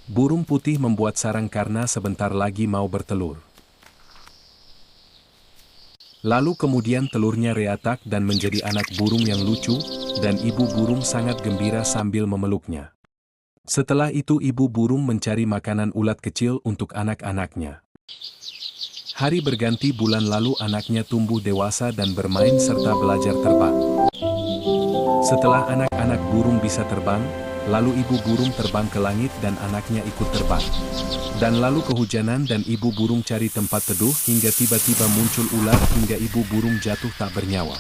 Burung putih membuat sarang karena sebentar lagi mau bertelur. Lalu kemudian telurnya reatak dan menjadi anak burung yang lucu, dan ibu burung sangat gembira sambil memeluknya. Setelah itu ibu burung mencari makanan ulat kecil untuk anak-anaknya. Hari berganti bulan lalu anaknya tumbuh dewasa dan bermain serta belajar terbang. Setelah anak-anak burung bisa terbang, lalu ibu burung terbang ke langit dan anaknya ikut terbang. Dan lalu kehujanan dan ibu burung cari tempat teduh hingga tiba-tiba muncul ular hingga ibu burung jatuh tak bernyawa.